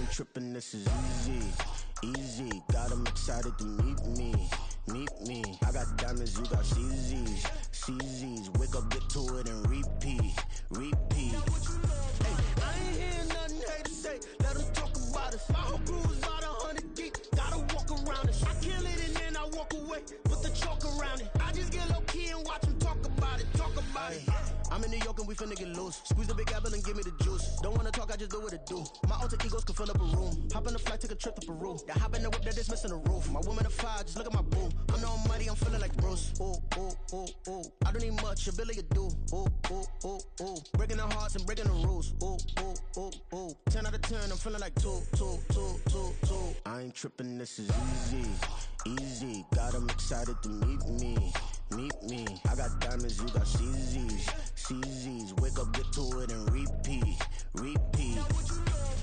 ain't tripping, this is easy, easy. Got 'em excited to meet me, meet me. I got diamonds, you got CZs, CZs. Wake up, get to it, and repeat, repeat. Hey, I ain't hearing nothing haters say. Let them talk about us. My whole crew is about 100 deep. Gotta walk around us. I kill it and then I walk away. Put the chalk around it. I just get low key and watch them talk about it. Talk about it. I'm in New York and we finna get loose. Squeeze the big apple and give me the juice. Don't wanna talk, I just do what it do. My alter egos can fill up a room. Hop in the flight, take a trip to Peru. That hop in the whip that is missing the roof. My woman a fire, just look at my boo. I'm the almighty, I'm feeling like Bruce. Ooh, ooh, ooh, ooh. I don't need much, a Billy a do. Ooh, ooh, ooh, ooh. Breaking the hearts and breaking the rules. Ooh, ooh, ooh, ooh. 10 out of 10, I'm feeling like 2, 2, 2, 2, 2. I ain't tripping, this is easy, easy. Got 'em excited to meet me, meet me. I got diamonds, you got CZs, CZs. Wake up, get to it, and repeat, repeat.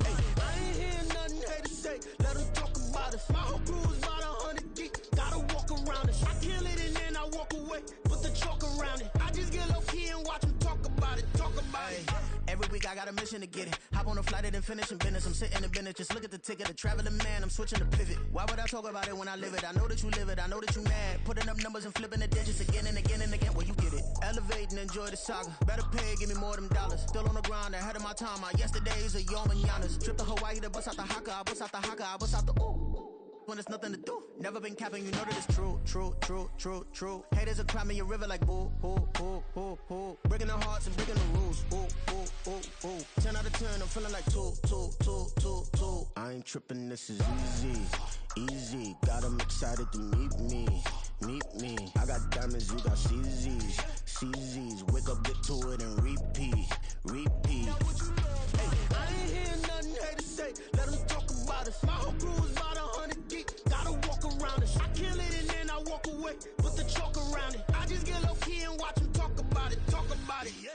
Hey, I ain't hearing nothing haters say. Let them talk about us. My whole crew is about 100 deep. Gotta walk around us. I kill it and then I walk away. Put the chalk around it. I just get low key and watch them talk about it. Talk about it. Every week I got a mission to get it. Hop on a flight and then finish in business. I'm sitting in business. Just look at the ticket. A traveling man. I'm switching to pivot. Why would I talk about it when I live it? I know that you live it. I know that you mad. Putting up numbers and flipping the digits again and again and again. Well, you get it. Elevate and enjoy the saga. Better pay, give me more of them dollars. Still on the grind, ahead of my time. My yesterdays are your mananas. Trip to Hawaii to bust out the haka. I bust out the haka. I bust out the ooh. When there's nothing to do. Never been capping, you know that it's true, true, true, true, true. Haters are climbing your river like boo, boo, boo, boo, boo. Breaking their hearts and breaking the rules. Ooh, ooh, ooh, ooh. 10 out of 10, I'm feeling like 2, 2, 2, 2, 2. I ain't tripping, this is easy, easy. Got 'em excited to meet me, meet me. I got diamonds, you got CZs, CZs. Wake up, get to it, and repeat, repeat. Hey, I ain't hearing nothing haters say. Let them talk about us. My whole crew is about 100 deep. Gotta walk around us. I kill it and then I walk away. Put the chalk around it. I just get low key and watch them talk about it. Talk about it, yeah.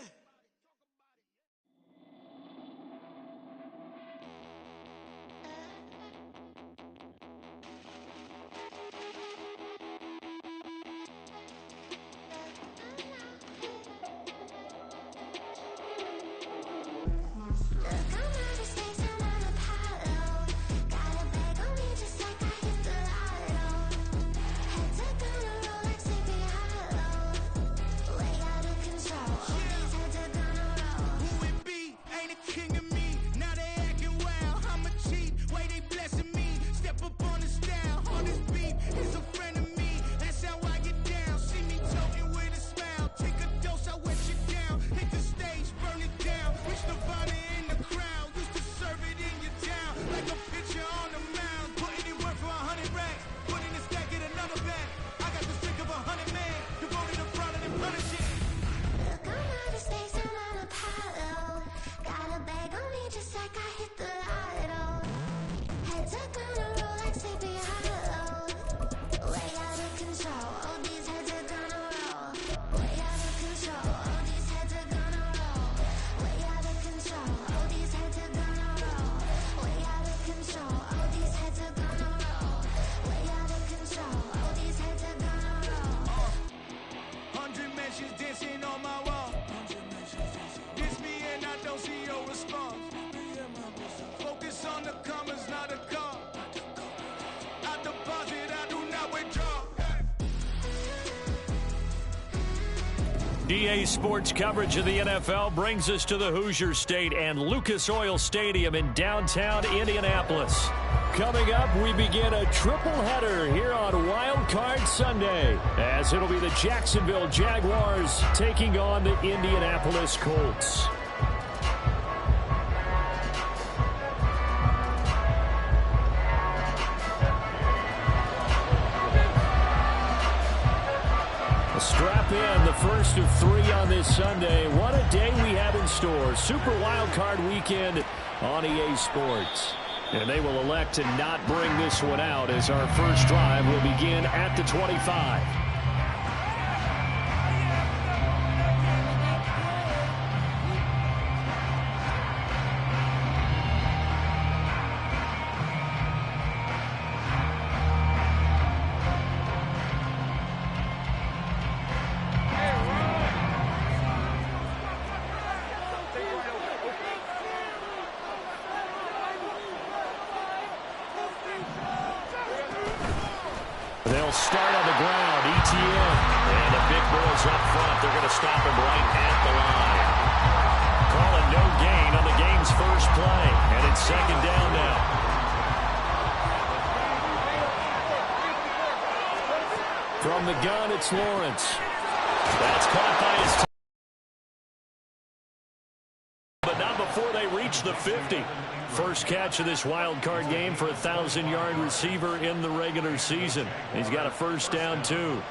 EA Sports coverage of the NFL brings us to the Hoosier State and Lucas Oil Stadium in downtown Indianapolis. Coming up, we begin a triple header here on Wild Card Sunday, as it'll be the Jacksonville Jaguars taking on the Indianapolis Colts. Strap in, the first of 3 on this Sunday. What a day we have in store. Super Wild Card Weekend on EA Sports. And they will elect to not bring this one out, as our first drive will begin at the 25. They'll start on the ground. ETN. And the big boys up front. They're going to stop him right at the line. Calling no gain on the game's first play. And it's second down now. From the gun, it's Lawrence. That's caught by his but not before they reach the 50. First catch of this wild card game for a 1,000-yard receiver in the regular season. He's got a first down, too.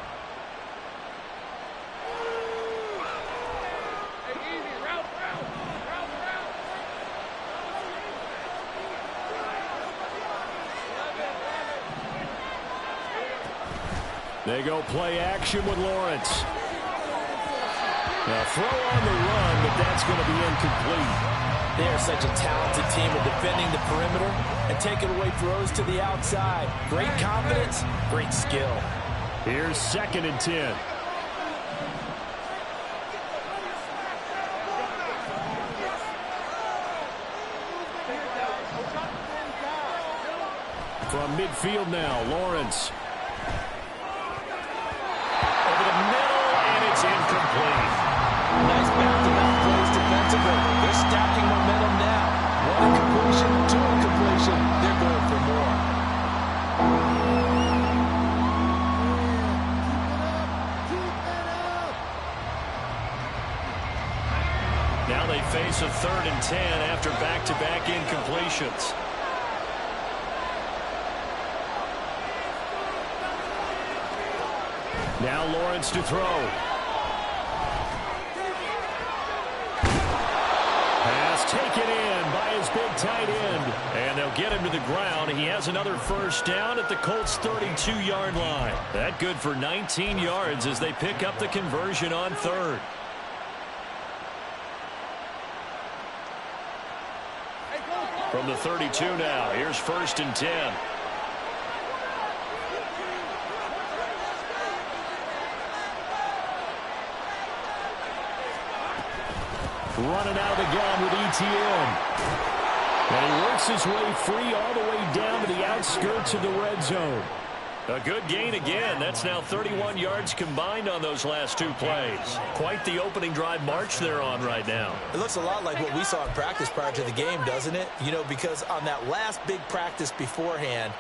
They go play action with Lawrence. Now throw on the run, but that's going to be incomplete. They are such a talented team at defending the perimeter and taking away throws to the outside. Great confidence, great skill. Here's 2nd and 10. From midfield now, Lawrence. Over the middle, and it's incomplete. Nice back-to-back plays defensively. They're stacking momentum now. One incompletion, two incompletion. They're going for more. Now they face a 3rd and 10 after back-to-back incompletions. Now Lawrence to throw. Pass taken in by his big tight end. And they'll get him to the ground. He has another first down at the Colts' 32-yard line. That good for 19 yards as they pick up the conversion on 3rd. From the 32 now, here's 1st and 10. Running out of the gun with ETN. And he works his way free all the way down to the outskirts of the red zone. A good gain again. That's now 31 yards combined on those last 2 plays. Quite the opening drive march they're on right now. It looks a lot like what we saw in practice prior to the game, doesn't it? You know, because on that last big practice beforehand,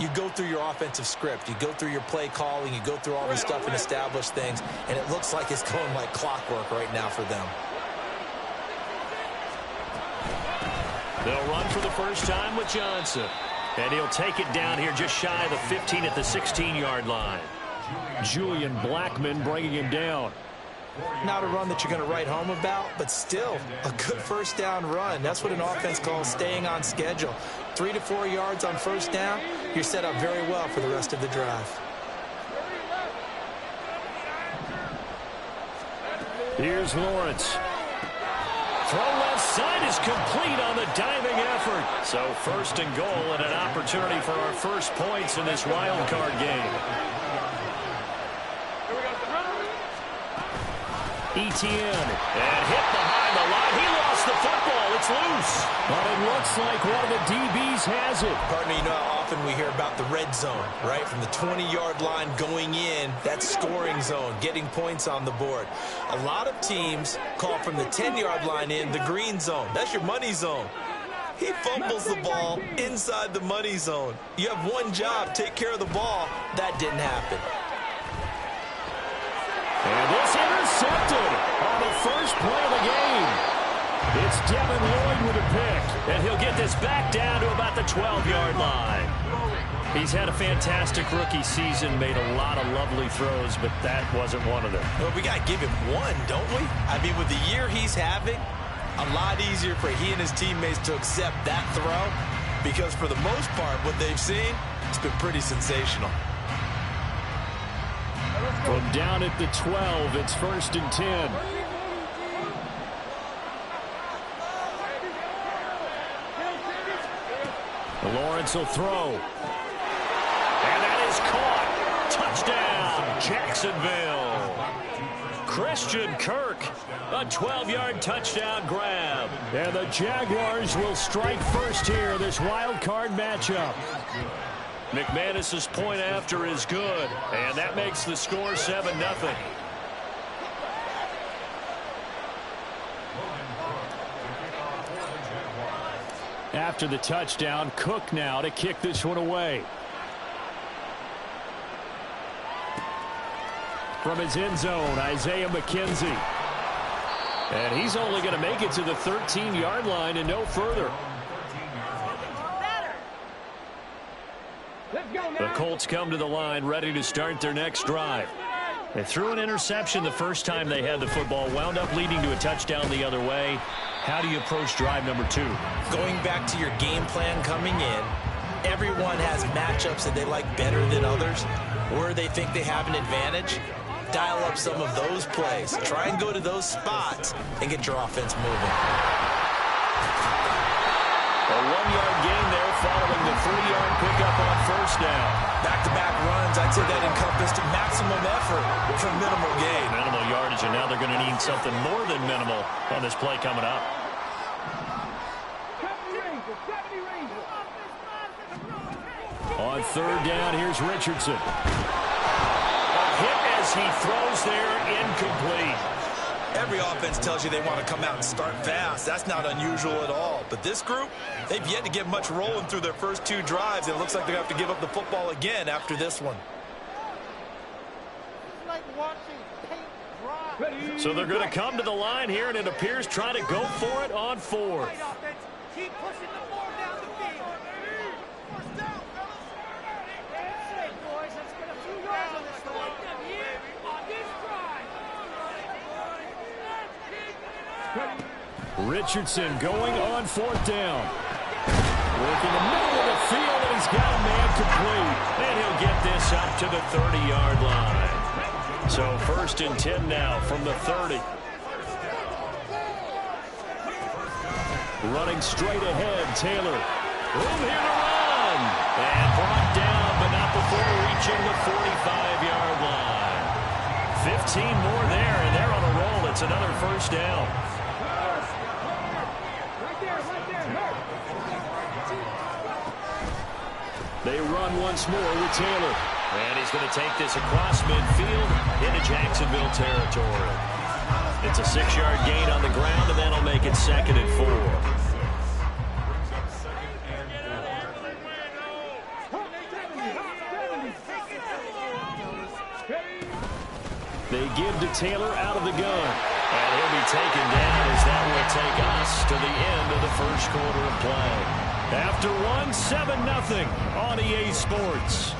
you go through your offensive script. You go through your play calling. You go through all this stuff and establish things. And it looks like it's going like clockwork right now for them. They'll run for the first time with Johnson. And he'll take it down here just shy of the 15 at the 16-yard line. Julian Blackmon bringing him down. Not a run that you're going to write home about, but still a good first down run. That's what an offense calls staying on schedule. 3 to 4 yards on first down, you're set up very well for the rest of the drive. Here's Lawrence. Throw left side is complete on the diving effort. So 1st and goal and an opportunity for our first points in this wild card game. ETN and hit behind the line. He lost the football. It's loose. But it looks like one of the DBs has it. Pardon me, you know how often we hear about the red zone, right? From the 20-yard line going in, that scoring zone, getting points on the board. A lot of teams call from the 10-yard line in the green zone. That's your money zone. He fumbles the ball inside the money zone. You have one job, take care of the ball. That didn't happen. And this intercepted on the first play of the game. It's Devin Lloyd with a pick. And he'll get this back down to about the 12-yard line. He's had a fantastic rookie season, made a lot of lovely throws, but that wasn't one of them. Well, we got to give him one, don't we? I mean, with the year he's having, a lot easier for he and his teammates to accept that throw because for the most part, what they've seen, it's been pretty sensational. From down at the 12, it's 1st and 10. Lawrence will throw. And that is caught. Touchdown, Jacksonville. Christian Kirk, a 12-yard touchdown grab. And the Jaguars will strike first here, this wild card matchup. McManus's point after is good, and that makes the score 7-0. After the touchdown, Cook now to kick this one away. From his end zone, Isaiah McKenzie. And he's only going to make it to the 13-yard line and no further. The Colts come to the line ready to start their next drive. They threw an interception the first time they had the football, wound up leading to a touchdown the other way. How do you approach drive number 2? Going back to your game plan coming in, everyone has matchups that they like better than others, where they think they have an advantage. Dial up some of those plays. Try and go to those spots and get your offense moving. A 1-yard gain there following the 3-yard pickup on first down. Back-to-back runs, I'd say that encompassed maximum effort for minimal gain. Minimal yardage, and now they're going to need something more than minimal on this play coming up. On third down, here's Richardson. A hit as he throws there, incomplete. Every offense tells you they want to come out and start fast. That's not unusual at all. But this group, they've yet to get much rolling through their first 2 drives. It looks like they have to give up the football again after this one. So they're going to come to the line here, and it appears trying to go for it on 4th. Keep pushing the ball down the field. First down, fellas. That's it, boys. Let's get a few yards on this one. On this drive. Richardson going on 4th down. Working the middle of the field, and he's got a man complete. And he'll get this up to the 30-yard line. So 1st and 10 now from the 30. Running straight ahead, Taylor. Room here to run. And brought down, but not before reaching the 45-yard line. 15 more there, and they're on a roll. It's another first down. They run once more with Taylor. And he's going to take this across midfield into Jacksonville territory. It's a 6-yard gain on the ground, and that'll make it 2nd and 4. They give to Taylor out of the gun. And he'll be taken down as that will take us to the end of the first quarter of play. After 7-0 on EA Sports.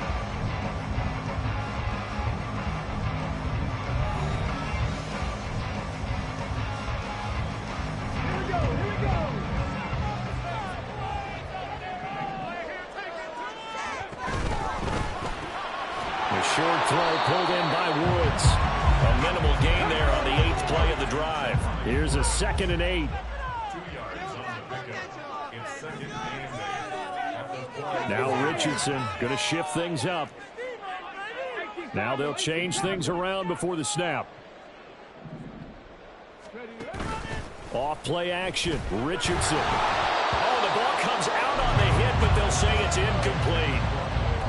Short throw pulled in by Woods. A minimal gain there on the 8th play of the drive. Here's a 2nd and 8. Now Richardson going to shift things up. Now they'll change things around before the snap. Off play action. Richardson. Oh, the ball comes out on the hit, but they'll say it's incomplete.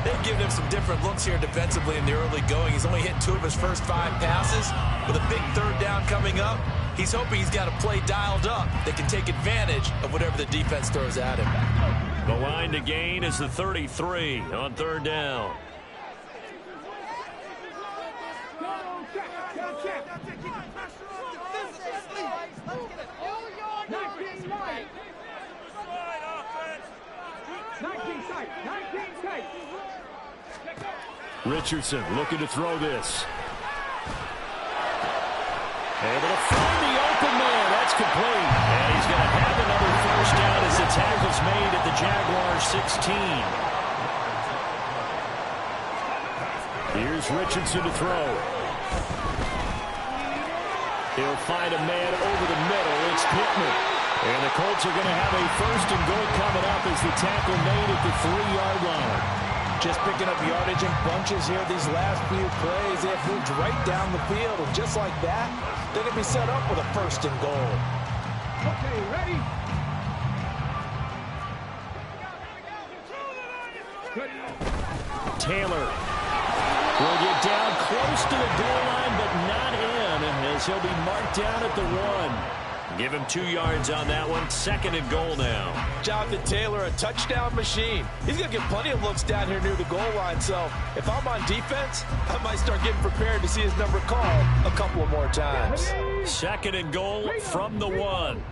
They've given him some different looks here defensively in the early going. He's only hit 2 of his first 5 passes. With a big 3rd down coming up, he's hoping he's got a play dialed up that can take advantage of whatever the defense throws at him. The line to gain is the 33 on 3rd down. Richardson looking to throw this. Able to find the open man. That's complete. And he's going to have another first down as the tackle's made at the Jaguars 16. Here's Richardson to throw. He'll find a man over the middle. It's Pittman. And the Colts are going to have a 1st and goal coming up as the tackle made at the 3-yard line. Just picking up yardage in bunches here these last few plays. They have moved right down the field. And just like that, they're going to be set up with a 1st and goal. Okay, ready? Good. Taylor. Will get down close to the goal line, but not in, as he'll be marked down at the 1. Give him 2 yards on that one. 2nd and goal now. Jonathan Taylor, a touchdown machine. He's going to get plenty of looks down here near the goal line. So if I'm on defense, I might start getting prepared to see his number called a couple of more times. 2nd and goal from the 1. Focus,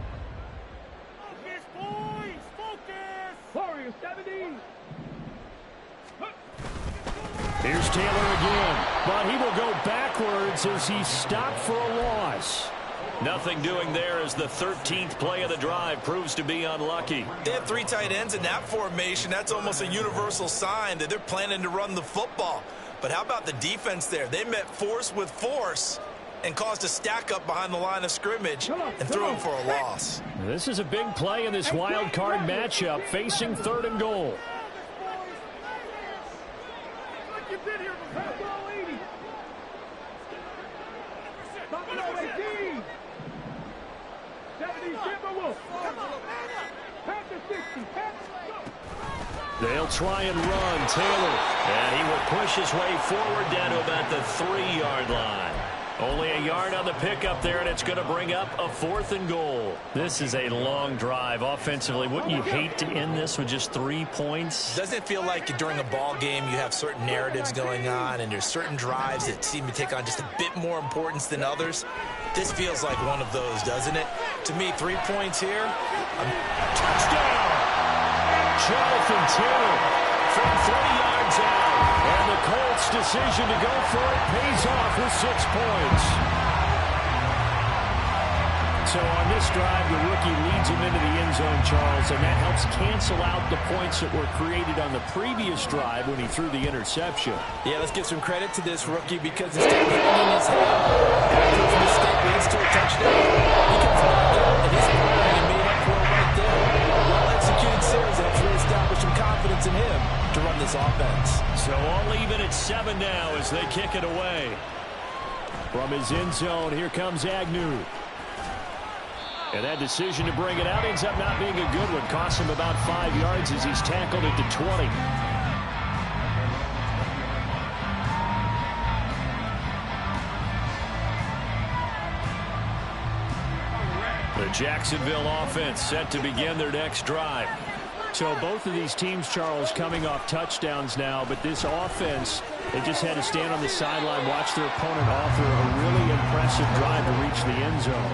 boys! Focus! Warrior 70! Here's Taylor again, but he will go backwards as he's stopped for a loss. Nothing doing there as the 13th play of the drive proves to be unlucky. They have 3 tight ends in that formation. That's almost a universal sign that they're planning to run the football. But how about the defense there? They met force with force and caused a stack up behind the line of scrimmage and threw him for a loss. This is a big play in this wild card matchup, facing 3rd and goal. They'll try and run Taylor, and he will push his way forward down to about the 3-yard line. Only a yard on the pickup there, and it's going to bring up a 4th and goal. This is a long drive offensively. Wouldn't you hate to end this with just 3 points? Doesn't it feel like during a ball game you have certain narratives going on and there's certain drives that seem to take on just a bit more importance than others? This feels like one of those, doesn't it? To me, 3 points here. Touchdown! Jonathan Taylor from 3 yards out. And the Colts' decision to go for it pays off with 6 points. So on this drive, the rookie leads him into the end zone, Charles, and that helps cancel out the points that were created on the previous drive when he threw the interception. Yeah, let's give some credit to this rookie because instead of hanging his head after his mistake leads to a touchdown, he comes back out and he's scoring and made up for it right there. Well-executed series that's really established some confidence in him to run this offense. So all even at 7 now as they kick it away. From his end zone, here comes Agnew. And that decision to bring it out ends up not being a good one. Costs him about 5 yards as he's tackled at the 20. The Jacksonville offense set to begin their next drive. So both of these teams, Charles, coming off touchdowns now, but this offense, they just had to stand on the sideline, watch their opponent offer a really impressive drive to reach the end zone.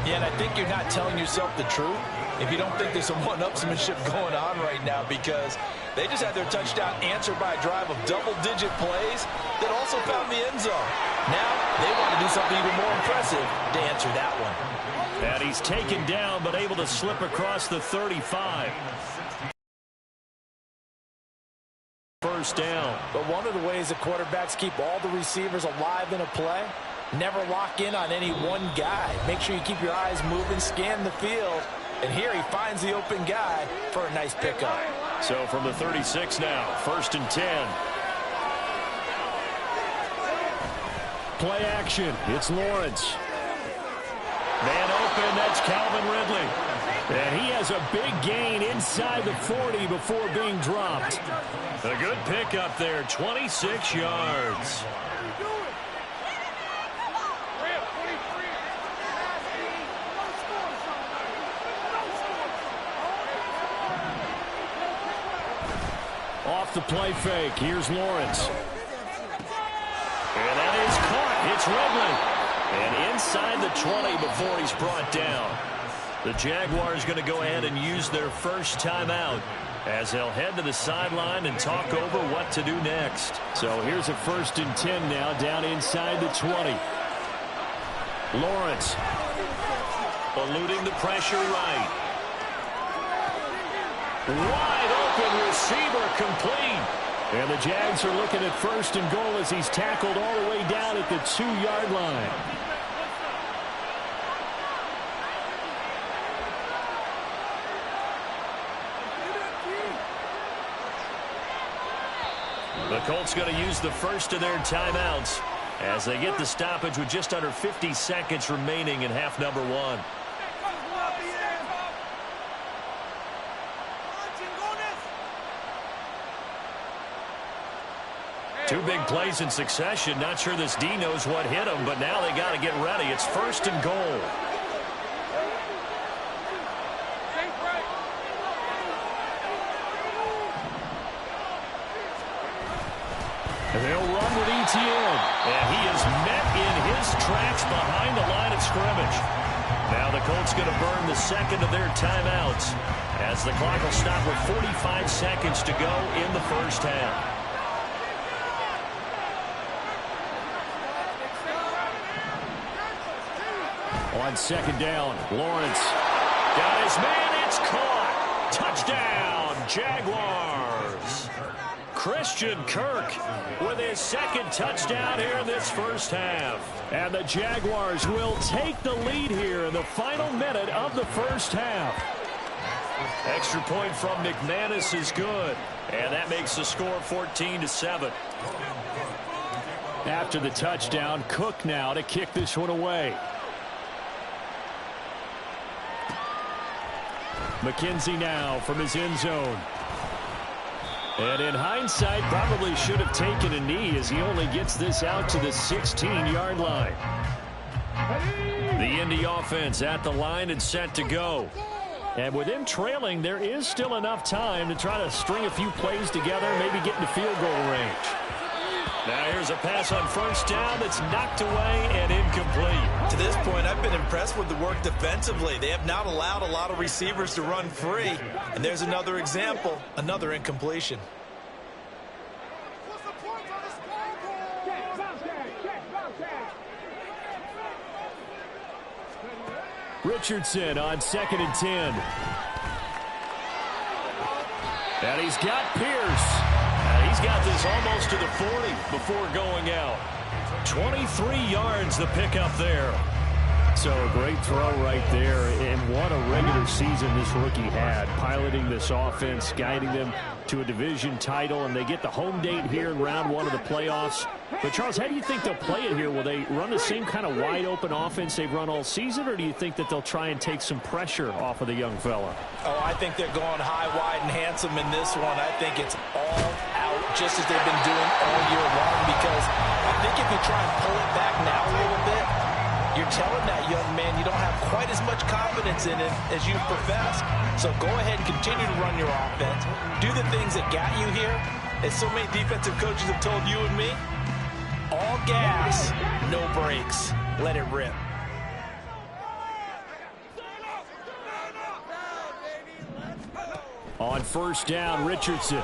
Yeah, and I think you're not telling yourself the truth if you don't think there's some one-upsmanship going on right now, because they just had their touchdown answered by a drive of double-digit plays that also found the end zone. Now they want to do something even more impressive to answer that one. And he's taken down but able to slip across the 35. First down. But one of the ways that quarterbacks keep all the receivers alive in a play, never lock in on any one guy. Make sure you keep your eyes moving, scan the field. And here he finds the open guy for a nice pickup. So from the 36 now, 1st and 10. Play action. It's Lawrence. Man open, that's Calvin Ridley. And he has a big gain inside the 40 before being dropped. A good pickup there, 26 yards. Off the play fake, here's Lawrence. And that is caught, it's Ridley. And inside the 20 before he's brought down. The Jaguars going to go ahead and use their first timeout as they'll head to the sideline and talk over what to do next. So here's a 1st and 10 now down inside the 20. Lawrence eluding the pressure right. Wide open receiver complete. And the Jags are looking at 1st and goal as he's tackled all the way down at the 2-yard line. The Colts going to use the first of their timeouts as they get the stoppage with just under 50 seconds remaining in half number 1. Two big plays in succession. Not sure this D knows what hit him, but now they got to get ready. It's 1st and goal. And they'll run with Etienne. And he is met in his tracks behind the line of scrimmage. Now the Colts going to burn the second of their timeouts as the clock will stop with 45 seconds to go in the first half. On 2nd down, Lawrence got his man. It's caught. Touchdown, Jaguars. Christian Kirk with his 2nd touchdown here in this first half. And the Jaguars will take the lead here in the final minute of the first half. Extra point from McManus is good. And that makes the score 14-7. After the touchdown, Cook now to kick this one away. McKenzie now from his end zone. And in hindsight, probably should have taken a knee as he only gets this out to the 16-yard line. The Indy offense at the line and set to go. And with him trailing, there is still enough time to try to string a few plays together, maybe get into field goal range. Now here's a pass on 1st down that's knocked away and incomplete. To this point, I've been impressed with the work defensively. They have not allowed a lot of receivers to run free. And there's another example, another incompletion. Richardson on 2nd and 10. And he's got Pierce. He's got this almost to the 40 before going out. 23 yards the pickup there. So a great throw right there. And what a regular season this rookie had. Piloting this offense, guiding them to a division title. And they get the home date here in round 1 of the playoffs. But, Charles, how do you think they'll play it here? Will they run the same kind of wide-open offense they've run all season? Or do you think that they'll try and take some pressure off of the young fella? Oh, I think they're going high, wide, and handsome in this one. I think it's all out, just as they've been doing all year long, because I think if you try and pull it back now a little bit, you're telling that young man you don't have quite as much confidence in it as you profess. So go ahead and continue to run your offense. Do the things that got you here. As so many defensive coaches have told you and me, all gas, no brakes. Let it rip. On 1st down, Richardson.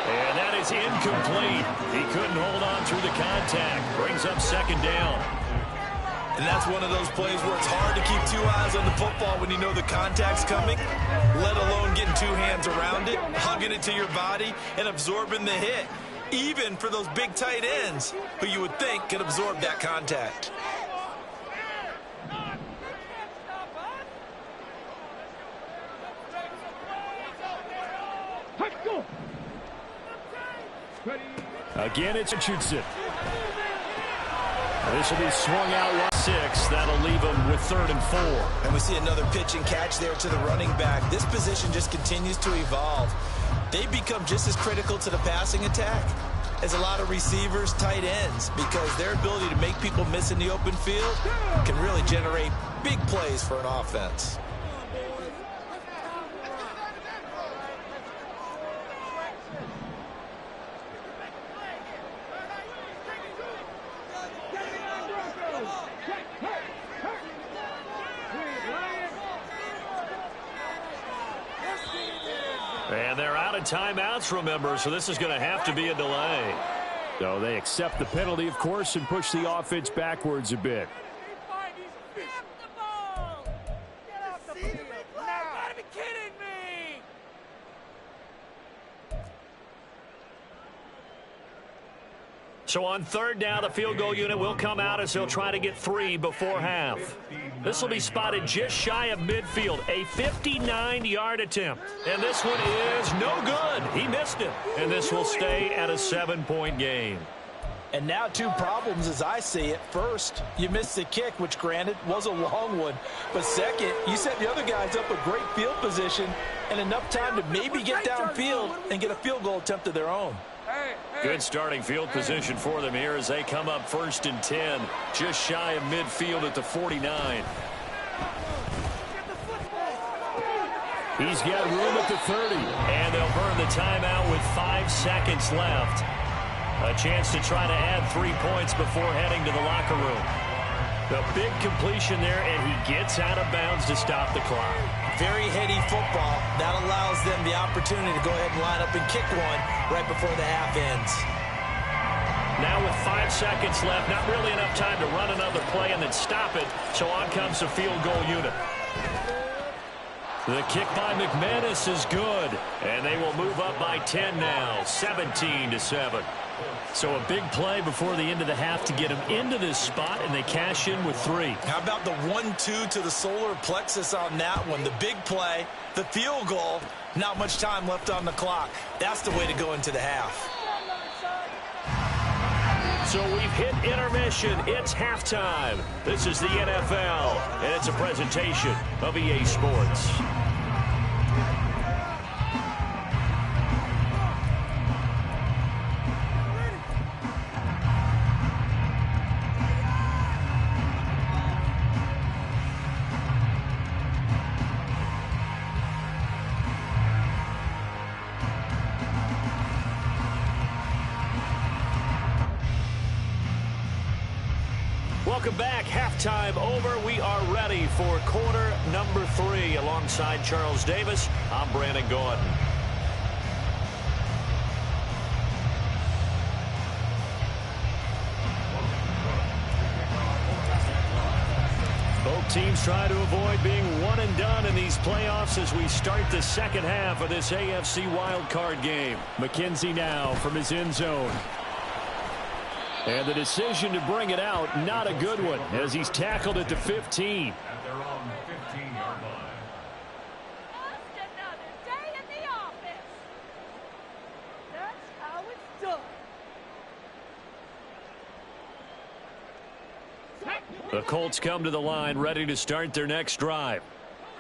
And that is incomplete. He couldn't hold on through the contact. Brings up 2nd down. And that's one of those plays where it's hard to keep 2 eyes on the football when you know the contact's coming, let alone getting 2 hands around it, hugging it to your body, and absorbing the hit. Even for those big tight ends who you would think could absorb that contact. Again, it's Richardson. This will be swung out 1-6. That'll leave him with 3rd and 4. And we see another pitch and catch there to the running back. This position just continues to evolve. They become just as critical to the passing attack as a lot of receivers, tight ends, because their ability to make people miss in the open field can really generate big plays for an offense. And they're out of timeouts, remember, so this is going to have to be a delay. So they accept the penalty, of course, and push the offense backwards a bit. So on 3rd down, the field goal unit will come out as they'll try to get 3 before half. This will be spotted just shy of midfield, a 59-yard attempt. And this one is no good. He missed it. And this will stay at a 7-point game. And now two problems as I see it. First, you missed the kick, which granted was a long one. But second, you set the other guys up a great field position and enough time to maybe get downfield and get a field goal attempt of their own. Good starting field position for them here as they come up 1st and 10, just shy of midfield at the 49. He's got room at the 30, and they'll burn the timeout with 5 seconds left. A chance to try to add 3 points before heading to the locker room. The big completion there, and he gets out of bounds to stop the clock. Very heady football. That allows them the opportunity to go ahead and line up and kick one right before the half ends. Now with 5 seconds left, not really enough time to run another play and then stop it, so on comes the field goal unit. The kick by McManus is good, and they will move up by 10 now, 17-7. So a big play before the end of the half to get them into this spot, and they cash in with 3. How about the 1-2 to the solar plexus on that one? The big play, the field goal, not much time left on the clock. That's the way to go into the half. So we've hit intermission. It's halftime. This is the NFL, and it's a presentation of EA Sports. Welcome back. Halftime over. We are ready for quarter number 3. Alongside Charles Davis, I'm Brandon Gordon. Both teams try to avoid being one and done in these playoffs as we start the second half of this AFC wildcard game. McKenzie now from his end zone. And the decision to bring it out, not a good one, as he's tackled at the 15. At their own 15-yard line. Just another day in the office. That's how it's done. The Colts come to the line, ready to start their next drive.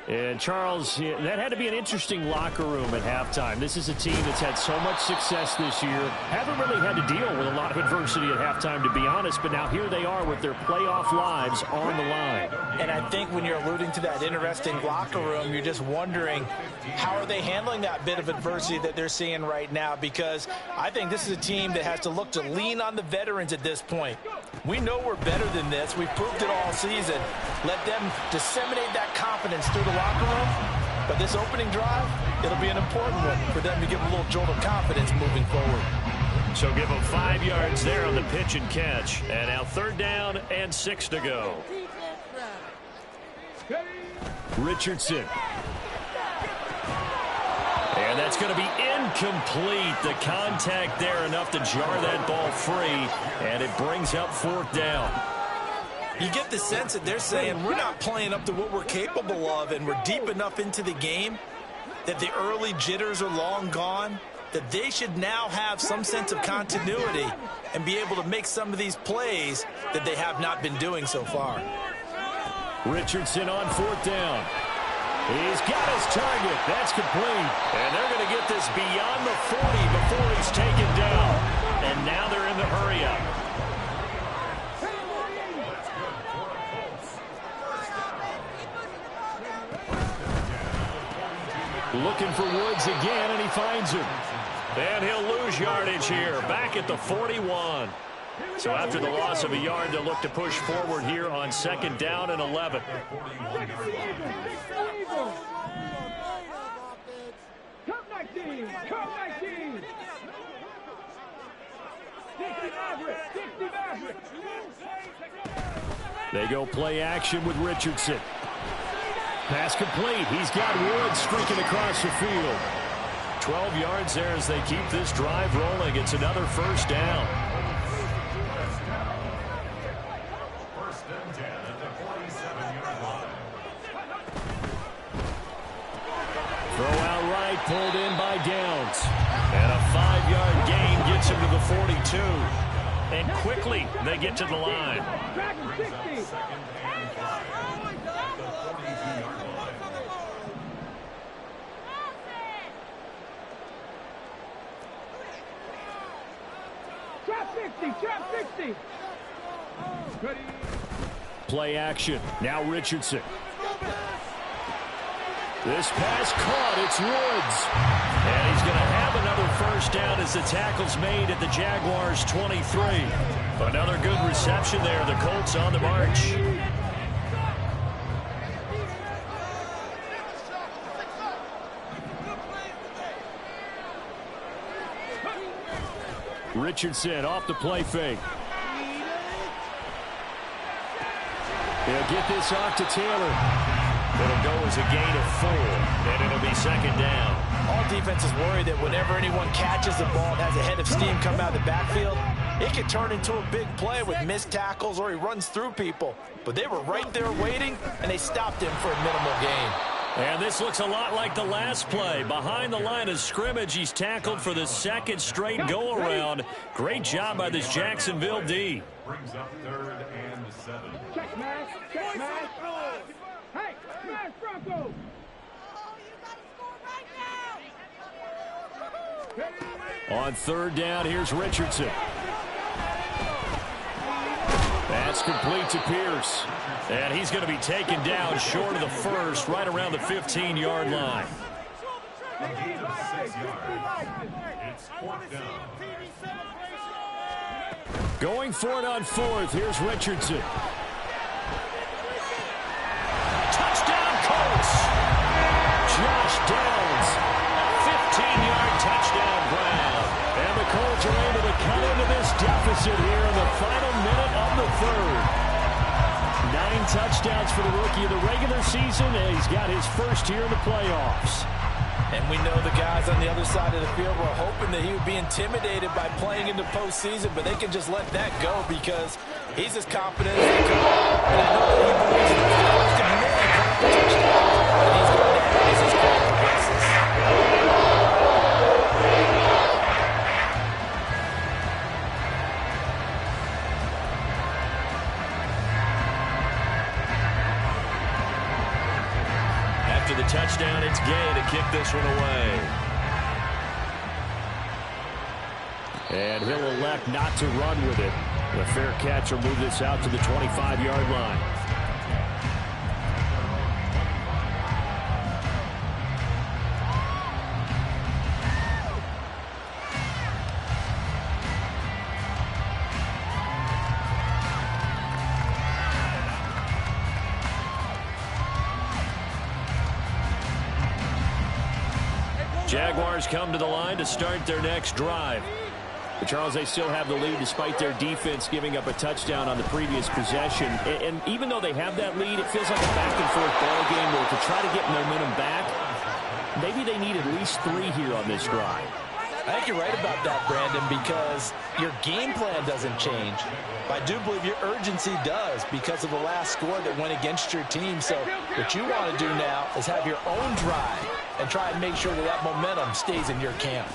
And, Charles, that had to be an interesting locker room at halftime. This is a team that's had so much success this year. Haven't really had to deal with a lot of adversity at halftime, to be honest. But now here they are with their playoff lives on the line. And I think when you're alluding to that interesting locker room, you're just wondering how are they handling that bit of adversity that they're seeing right now, because I think this is a team that has to look to lean on the veterans at this point. We know we're better than this. We've proved it all season. Let them disseminate that confidence through the locker room. But this opening drive, it'll be an important one for them to give a little jolt of confidence moving forward. So give them 5 yards there on the pitch and catch. And now 3rd down and 6 to go. Richardson. And that's going to be incomplete. The contact there enough to jar that ball free. And it brings up 4th down. You get the sense that they're saying we're not playing up to what we're capable of, and we're deep enough into the game that the early jitters are long gone, that they should now have some sense of continuity and be able to make some of these plays that they have not been doing so far. Richardson on 4th down. He's got his target. That's complete. And they're going to get this beyond the 40 before he's taken down. And now they're in the hurry-up. Looking for Woods again, and he finds him. And he'll lose yardage here, back at the 41. So after the loss of a yard, they'll look to push forward here on 2nd down and 11. They go play action with Richardson. Pass complete. He's got Woods streaking across the field. 12 yards there as they keep this drive rolling. It's another 1st down. 1st and 10 at the 47-yard line. Throw out right, pulled in by Downs. And a 5-yard gain gets him to the 42. And quickly, they get to the line. Brings up 2nd and 5 at the 42-yard line. Trap 60. Ready. Play action. Now Richardson. This pass caught. It's Woods. And he's going to have another first down as the tackle's made at the Jaguars' 23. Another good reception there. The Colts on the march. Richardson off the play fake. They'll get this off to Taylor. It'll go as a gain of 4, and it'll be 2nd down. All defenses worry that whenever anyone catches the ball and has a head of steam come out of the backfield, it could turn into a big play with missed tackles or he runs through people. But they were right there waiting, and they stopped him for a minimal gain. And this looks a lot like the last play. Behind the line of scrimmage, he's tackled for the 2nd straight go-around. Great job by this Jacksonville D. Brings up 3rd and 7. Check smash. Hey, smash Bronco. On 3rd down, here's Richardson. That's complete to Pierce. And he's going to be taken down short of the first, right around the 15-yard line. A gain of 6 yards. It's 4th down. Going for it on 4th, here's Richardson. Touchdown, Colts! Josh Downs, 15-yard touchdown grab. And the Colts are able to cut into this deficit here in the final minute of the 3rd. 9 touchdowns for the rookie of the regular season, and he's got his first here in the playoffs. And we know the guys on the other side of the field were hoping that he would be intimidated by playing in the postseason, but they can just let that go because he's as confident as they come. And I know that he believes that the Colts can make a touchdown, and he's going to have as his career progresses. After the touchdown, it's Gay to kick this one away. And he'll elect not to run with it. The fair catch will move this out to the 25-yard line. Jaguars come to the line to start their next drive. But Charles, they still have the lead despite their defense giving up a touchdown on the previous possession. And even though they have that lead, it feels like a back-and-forth ball game where to try to get momentum back, maybe they need at least 3 here on this drive. I think you're right about that, Brandon, because your game plan doesn't change. But I do believe your urgency does because of the last score that went against your team. So what you want to do now is have your own drive and try and make sure that that momentum stays in your camp.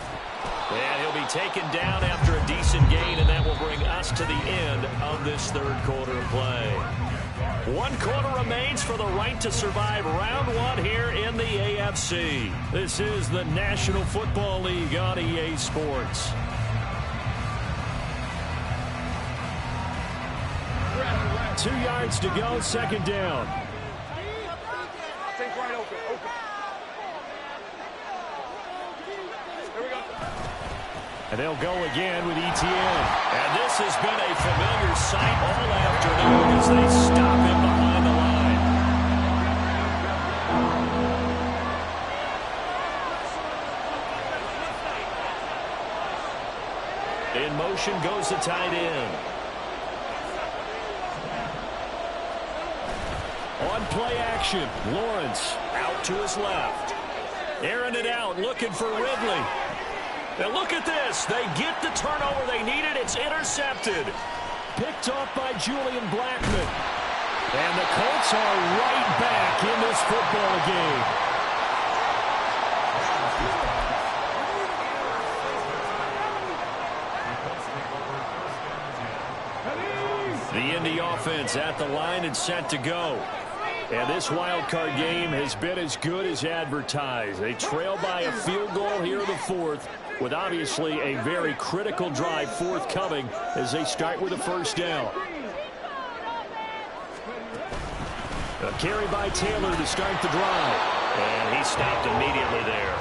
And he'll be taken down after a decent gain, and that will bring us to the end of this 3rd quarter of play. 1 quarter remains for the right to survive round 1 here in the AFC. This is the National Football League on EA Sports. Two yards to go, 2nd down. Think right open. Here we go. And they'll go again with ETN. And this has been a familiar sight all afternoon as they stop him behind the line. In motion goes the tight end. On play action, Lawrence out to his left. Airing it out, looking for Ridley. And look at this. They get the turnover they needed. It's intercepted. Picked off by Julian Blackman. And the Colts are right back in this football game. Indy offense at the line and set to go. And this wild card game has been as good as advertised. They trail by a field goal here in the fourth, with obviously a very critical drive forthcoming as they start with a first down. A carry by Taylor to start the drive. And he stopped immediately there.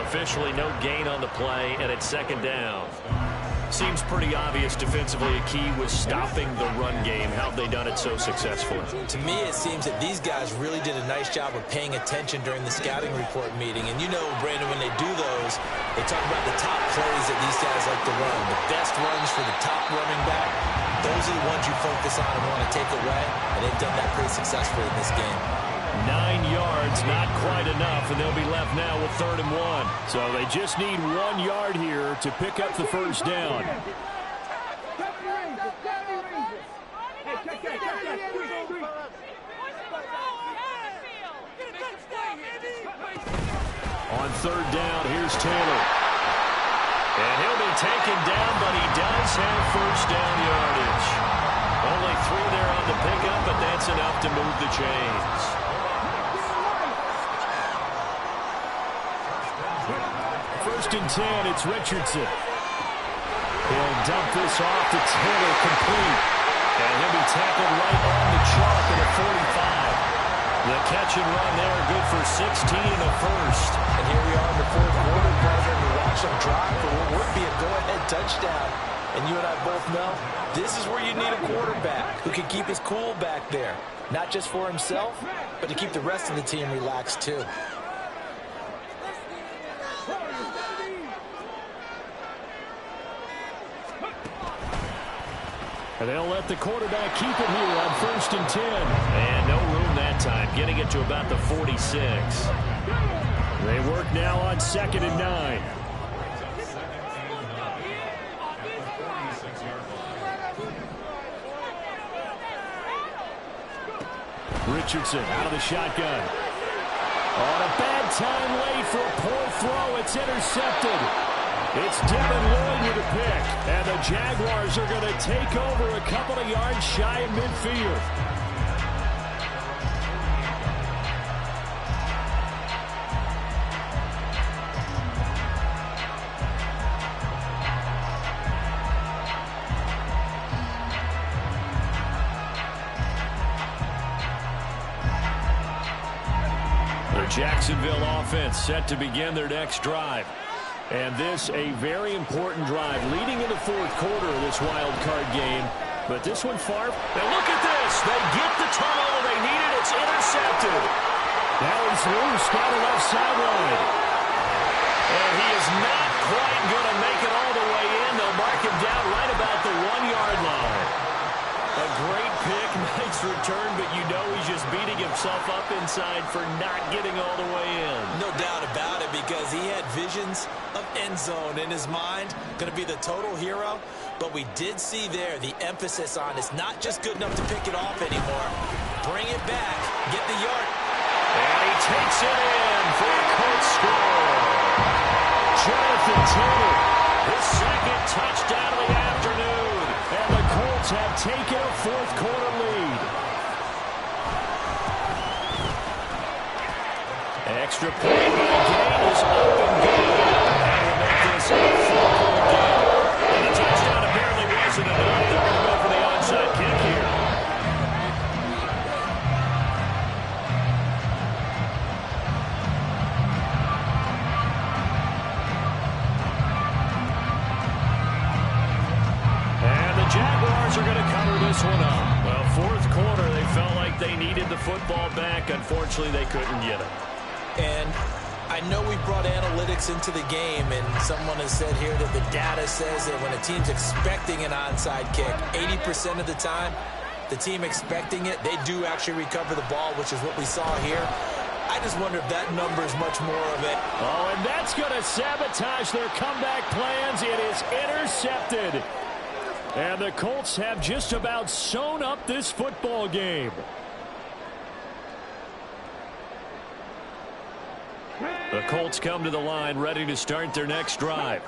Officially no gain on the play, and it's second down. Seems pretty obvious defensively a key was stopping the run game. How have they done it so successfully? To me, it seems that these guys really did a nice job of paying attention during the scouting report meeting. And you know, Brandon, when they do those, they talk about the top plays that these guys like to run. The best runs for the top running back. Those are the ones you focus on and want to take away. And they've done that pretty successfully in this game. 9 yards, not quite enough, and they'll be left now with 3rd and 1. So they just need 1 yard here to pick up the first down. On 3rd down, here's Taylor. And he'll be taken down, but he does have first down yardage. Only 3 there on the pickup, but that's enough to move the chains. 1st and 10, it's Richardson. He'll dump this off to Taylor, complete. And he'll be tackled right on the chalk at a 45. The catch and run there, good for 16 and a first. And here we are in the fourth quarter, partner, and we watch them drive for what would be a go-ahead touchdown. And you and I both know this is where you need a quarterback who can keep his cool back there. Not just for himself, but to keep the rest of the team relaxed too. And they'll let the quarterback keep it here on 1st and 10. And no room that time, getting it to about the 46. They work now on 2nd and 9. Richardson out of the shotgun. On a bad time late for a poor throw. It's intercepted. It's Devin Lloyd with a pick. And the Jaguars are going to take over a couple of yards shy of midfield. The Jacksonville offense set to begin their next drive. And this a very important drive leading into 4th quarter of this wild card game. But this one far. And look at this. They get the turnover they needed. It's intercepted. Now he's loose down the left sideline. And he is not quite going to make it all the way in. They'll mark him down right about the 1-yard line. A great pick, nice return, but you know he's just beating himself up inside for not getting all the way in. No doubt about it, because he had visions of end zone in his mind. Going to be the total hero. But we did see there the emphasis on it's not just good enough to pick it off anymore. Bring it back. Get the yard. And he takes it in for a Colts score. Jonathan Taylor, his 2nd touchdown of the afternoon. And the Colts have taken a 4th quarter lead. Extra point by Gain is up and good. And will make this a 4-point game. And the touchdown apparently wasn't enough. They're going to go for the onside kick here. And the Jaguars are going to cover this one up. Well, 4th quarter, they felt like they needed the football back. Unfortunately, they couldn't get it. And I know we brought analytics into the game, and someone has said here that the data says that when a team's expecting an onside kick, 80% of the time, the team expecting it, they do actually recover the ball, which is what we saw here. I just wonder if that number is much more of it. Oh, and that's going to sabotage their comeback plans. It is intercepted. And the Colts have just about sewn up this football game. The Colts come to the line ready to start their next drive.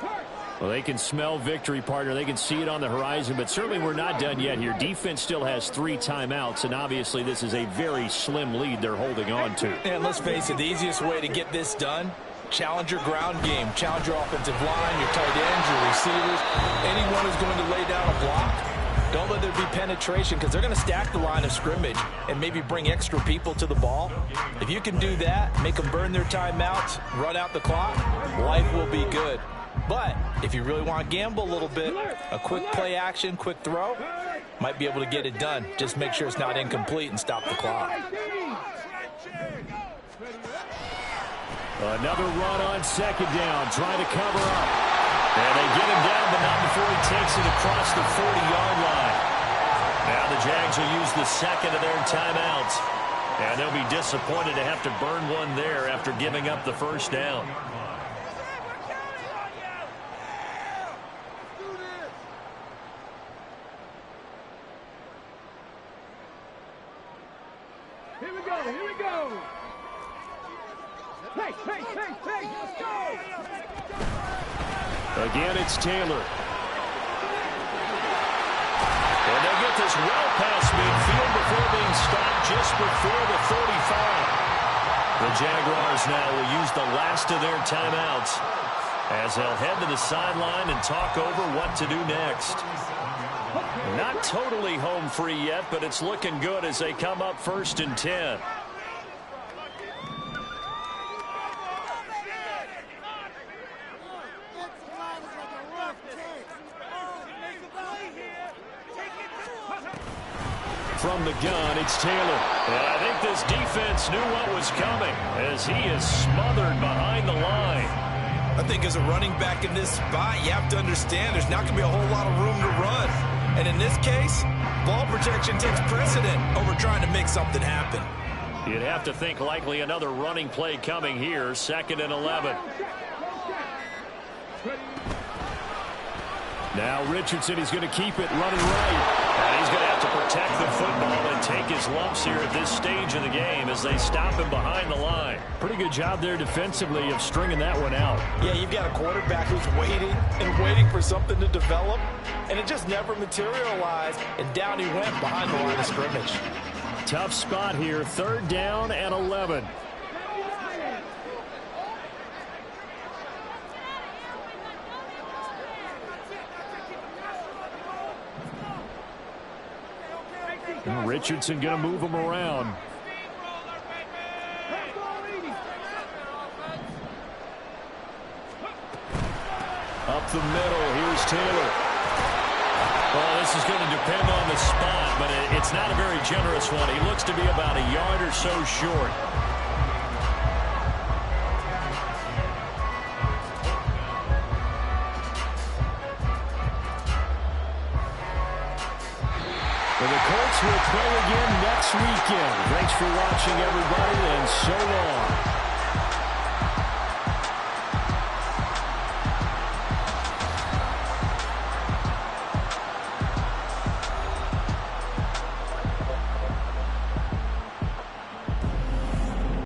Well, they can smell victory, partner. They can see it on the horizon, but certainly we're not done yet here. Defense still has 3 timeouts, and obviously this is a very slim lead they're holding on to. And let's face it, the easiest way to get this done, challenge your ground game. Challenge your offensive line, your tight ends, your receivers, anyone who's going to lay down a block. Don't let there be penetration because they're going to stack the line of scrimmage and maybe bring extra people to the ball. If you can do that, make them burn their timeouts, run out the clock, life will be good. But if you really want to gamble a little bit, a quick play action, quick throw, might be able to get it done. Just make sure it's not incomplete and stop the clock. Another run on second down, trying to cover up. And they get him down, but not before he takes it across the 40-yard line. Now the Jags will use the second of their timeouts. And they'll be disappointed to have to burn one there after giving up the first down. Here we go. Hey, let's go. Again, it's Taylor. And they'll get this well past midfield before being stopped just before the 35. The Jaguars now will use the last of their timeouts as they'll head to the sideline and talk over what to do next. Not totally home free yet, but it's looking good as they come up 1st and 10. From the gun, it's Taylor. And I think this defense knew what was coming as he is smothered behind the line. I think as a running back in this spot, you have to understand there's not going to be a whole lot of room to run. And in this case, ball protection takes precedent over trying to make something happen. You'd have to think likely another running play coming here, 2nd and 11. Now Richardson, he's going to keep it running right. And he's going to have to protect the football and take his lumps here at this stage of the game as they stop him behind the line. Pretty good job there defensively of stringing that one out. Yeah, you've got a quarterback who's waiting for something to develop, and it just never materialized, and down he went behind the line of scrimmage. Tough spot here, 3rd down and 11. Richardson going to move him around. Up the middle, here's Taylor. Well, this is going to depend on the spot, but it's not a very generous one. He looks to be about a yard or so short. Well, the Colts will play again next weekend. Thanks for watching, everybody, and so long.